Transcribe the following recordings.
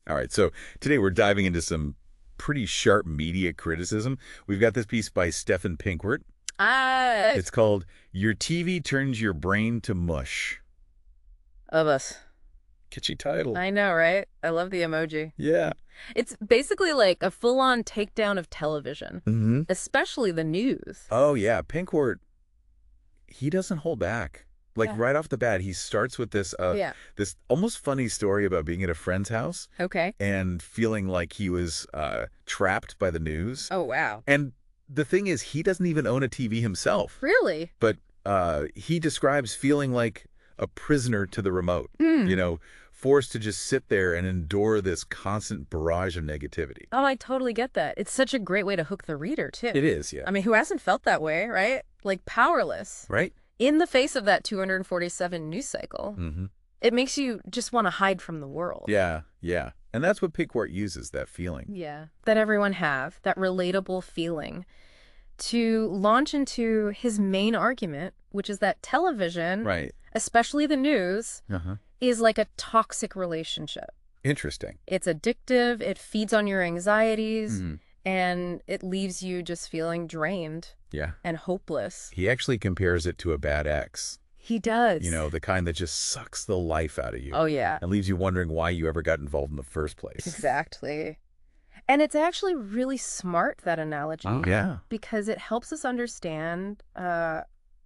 All right, so today we're diving into some pretty sharp media criticism. We've got this piece by Stephen Pinkwart. It's called Your TV Turns Your Brain to Mush. Of us. Catchy title. I know, right? I love the emoji. Yeah. It's basically like a full-on takedown of television, Mm-hmm. especially the news. Oh, yeah. Pinkwart, he doesn't hold back. Like, right off the bat, he starts with this this almost funny story about being at a friend's house. Okay. And feeling like he was trapped by the news. Oh, wow. And the thing is, he doesn't even own a TV himself. Really? But he describes feeling like a prisoner to the remote, forced to just sit there and endure this constant barrage of negativity. Oh, I totally get that. It's such a great way to hook the reader, too. It is, yeah. I mean, who hasn't felt that way, right? Like powerless. Right? In the face of that 247 news cycle. Mm-hmm. It makes you just want to hide from the world. Yeah, yeah. And that's what Pinkwart uses, that feeling. Yeah. That everyone have, that relatable feeling, to launch into his main argument, which is that television, right, especially the news, is like a toxic relationship. Interesting. It's addictive, it feeds on your anxieties, and it leaves you just feeling drained and hopeless. He actually compares it to a bad ex. He does. The kind that just sucks the life out of you. Oh, yeah. And leaves you wondering why you ever got involved in the first place. Exactly. And it's actually really smart, that analogy. Oh, yeah. Because it helps us understand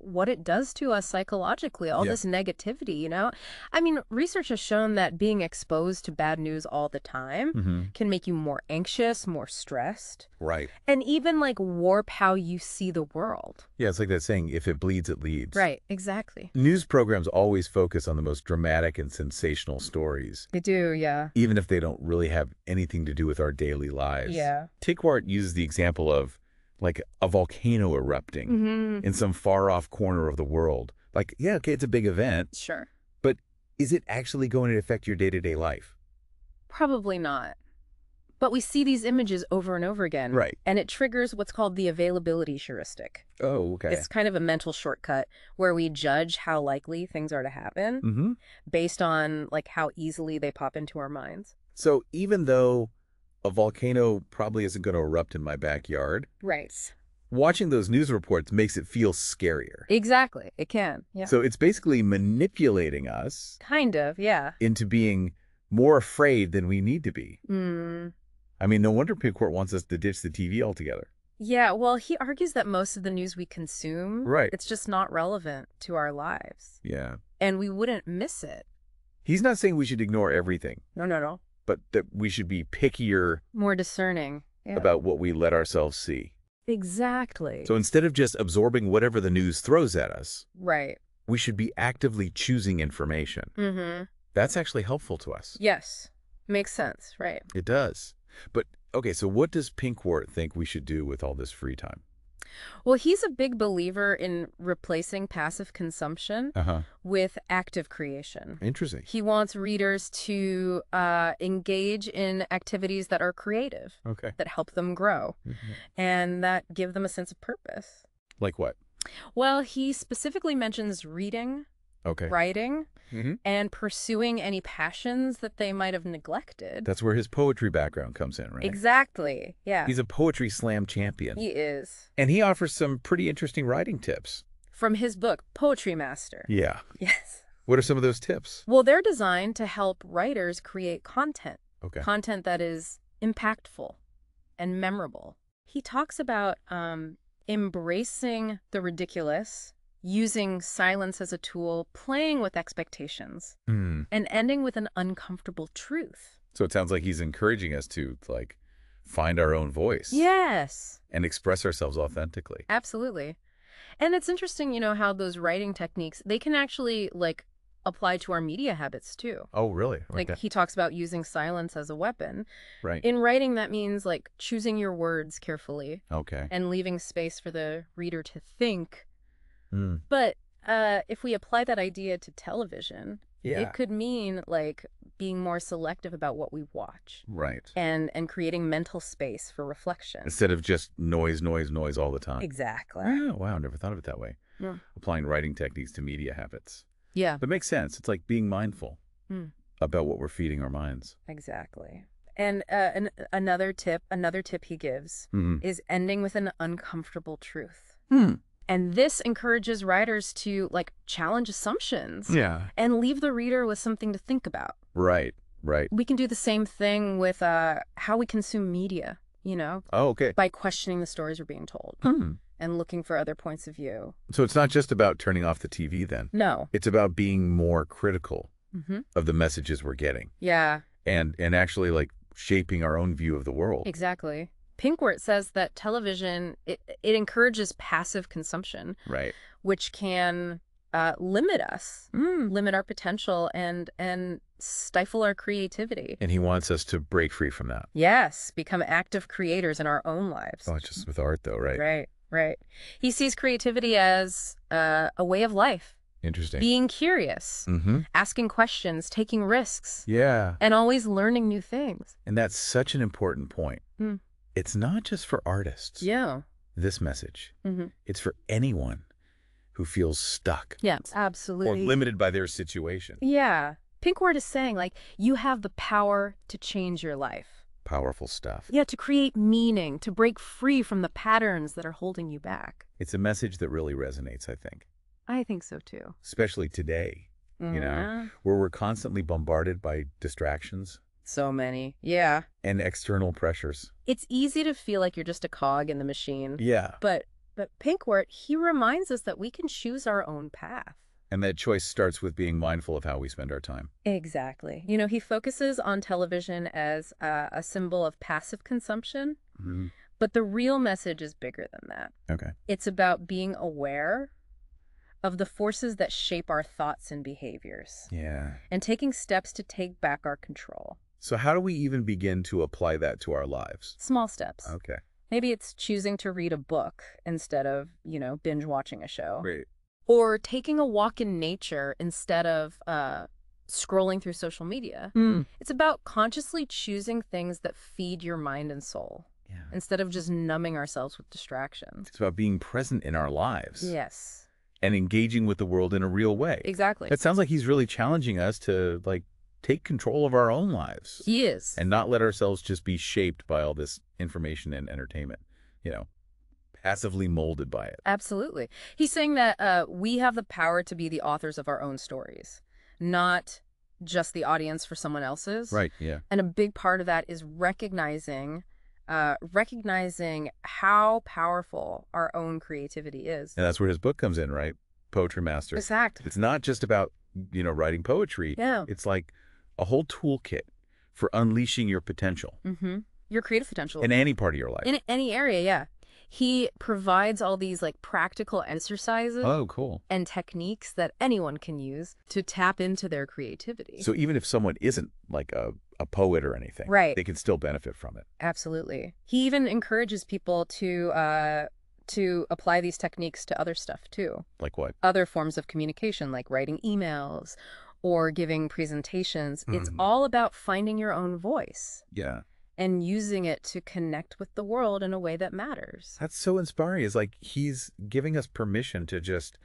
what it does to us psychologically, all this negativity, I mean, research has shown that being exposed to bad news all the time can make you more anxious, more stressed. Right. And even like warp how you see the world. Yeah, it's like that saying, if it bleeds, it leads. Right, exactly. News programs always focus on the most dramatic and sensational stories. They do, yeah. Even if they don't really have anything to do with our daily lives. Yeah. Pinkwart uses the example of like a volcano erupting in some far-off corner of the world. Like, yeah, okay, it's a big event. Sure. But is it actually going to affect your day-to-day life? Probably not. But we see these images over and over again. Right. And it triggers what's called the availability heuristic. Oh, okay. It's kind of a mental shortcut where we judge how likely things are to happen based on like how easily they pop into our minds. So even though a volcano probably isn't going to erupt in my backyard. Right. Watching those news reports makes it feel scarier. Exactly. It can. Yeah. So it's basically manipulating us. Kind of, yeah. Into being more afraid than we need to be. I mean, no wonder Pinkwart wants us to ditch the TV altogether. Yeah, well, he argues that most of the news we consume, it's just not relevant to our lives. Yeah. And we wouldn't miss it. He's not saying we should ignore everything. No. But that we should be pickier. More discerning. Yeah. About what we let ourselves see. Exactly. So instead of just absorbing whatever the news throws at us. Right. We should be actively choosing information. That's actually helpful to us. Yes. Makes sense, right. It does. But, okay, so what does Pinkwart think we should do with all this free time? Well, he's a big believer in replacing passive consumption with active creation. Interesting. He wants readers to engage in activities that are creative, that help them grow, and that give them a sense of purpose. Like what? Well, he specifically mentions reading, writing, and pursuing any passions that they might have neglected. That's where his poetry background comes in, right? Exactly, yeah. He's a poetry slam champion. He is. And he offers some pretty interesting writing tips. From his book, Poetry Master. Yeah. Yes. What are some of those tips? Well, they're designed to help writers create content. Content that is impactful and memorable. He talks about embracing the ridiculous, using silence as a tool, playing with expectations, and ending with an uncomfortable truth. So it sounds like he's encouraging us to, like, find our own voice. Yes. And express ourselves authentically. Absolutely. And it's interesting, how those writing techniques, they can actually, like, apply to our media habits, too. Oh, really? Like he talks about using silence as a weapon. Right. In writing, that means, like, choosing your words carefully. Okay. And leaving space for the reader to think. But if we apply that idea to television, it could mean like being more selective about what we watch. Right. And creating mental space for reflection. Instead of just noise all the time. Exactly. Oh, wow. Never thought of it that way. Applying writing techniques to media habits. Yeah. But it makes sense. It's like being mindful. about what we're feeding our minds. Exactly. And another tip he gives is ending with an uncomfortable truth. And this encourages writers to challenge assumptions and leave the reader with something to think about. Right. We can do the same thing with how we consume media, Oh, okay. by questioning the stories we're being told and looking for other points of view. So it's not just about turning off the TV then. No. It's about being more critical of the messages we're getting. Yeah. And actually shaping our own view of the world. Exactly. Pinkwart says that television, it encourages passive consumption. Right. Which can limit us, limit our potential, and stifle our creativity. And he wants us to break free from that. Yes, become active creators in our own lives. Oh, it's just with art though, right? Right. He sees creativity as a way of life. Interesting. Being curious, asking questions, taking risks. Yeah. And always learning new things. And that's such an important point. It's not just for artists. Yeah. This message. It's for anyone who feels stuck. Yeah, absolutely. Or limited by their situation. Yeah. Pinkwart is saying, you have the power to change your life. Powerful stuff. Yeah, to create meaning, to break free from the patterns that are holding you back. It's a message that really resonates, I think. I think so, too. Especially today, where we're constantly bombarded by distractions. So many. Yeah. And external pressures. It's easy to feel like you're just a cog in the machine. Yeah. But Pinkwart, he reminds us that we can choose our own path. And that choice starts with being mindful of how we spend our time. Exactly. He focuses on television as a symbol of passive consumption, but the real message is bigger than that. Okay. It's about being aware of the forces that shape our thoughts and behaviors. Yeah. And taking steps to take back our control. So how do we even begin to apply that to our lives? Small steps. Okay. Maybe it's choosing to read a book instead of, binge watching a show. Great. Or taking a walk in nature instead of scrolling through social media. It's about consciously choosing things that feed your mind and soul. Yeah. Instead of just numbing ourselves with distractions. It's about being present in our lives. Yes. And engaging with the world in a real way. Exactly. That sounds like he's really challenging us to take control of our own lives. He is. And not let ourselves just be shaped by all this information and entertainment, passively molded by it. Absolutely. He's saying that we have the power to be the authors of our own stories, not just the audience for someone else's. Right, yeah. And a big part of that is recognizing how powerful our own creativity is. And that's where his book comes in, right? Poetry Master. Exactly. It's not just about, writing poetry. Yeah. It's like a whole toolkit for unleashing your potential. Your creative potential. In any part of your life. In any area, yeah. He provides all these practical exercises. Oh, cool. And techniques that anyone can use to tap into their creativity. So even if someone isn't a poet or anything, right, they can still benefit from it. Absolutely. He even encourages people to apply these techniques to other stuff too. Like what? Other forms of communication, like writing emails or giving presentations. It's all about finding your own voice. Yeah. And using it to connect with the world in a way that matters. That's so inspiring. It's like he's giving us permission to just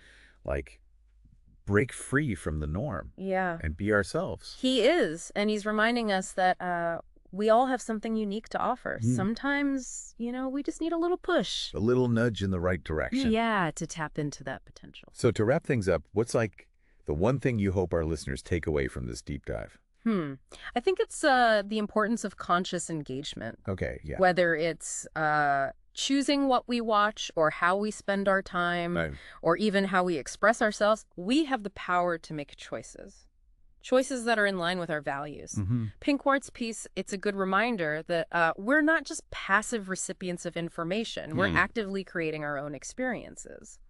break free from the norm. Yeah. And be ourselves. He is. And he's reminding us that we all have something unique to offer. Sometimes, we just need a little push. A little nudge in the right direction. Yeah, to tap into that potential. So to wrap things up, what's the one thing you hope our listeners take away from this deep dive? I think it's the importance of conscious engagement. Okay, yeah. Whether it's choosing what we watch or how we spend our time, right, or even how we express ourselves, we have the power to make choices. Choices that are in line with our values. Pinkwart's piece, it's a good reminder that we're not just passive recipients of information. We're actively creating our own experiences.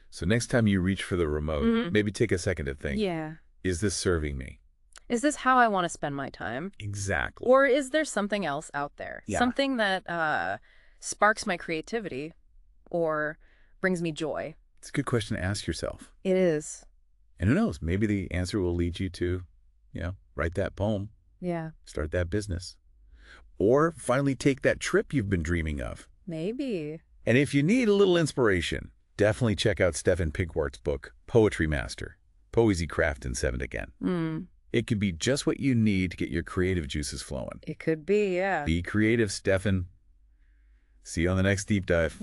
So next time you reach for the remote, maybe take a second to think, yeah, is this serving me? Is this how I want to spend my time? Exactly. Or is there something else out there? Yeah. Something that sparks my creativity or brings me joy? It's a good question to ask yourself. It is. And who knows, maybe the answer will lead you to, write that poem. Yeah. Start that business. Or finally take that trip you've been dreaming of. Maybe. And if you need a little inspiration, definitely check out Stefan Pinkwart's book, Poetry Master, Poesy, Craft, and Seven Again. It could be just what you need to get your creative juices flowing. It could be, yeah. Be creative, Stefan. See you on the next deep dive.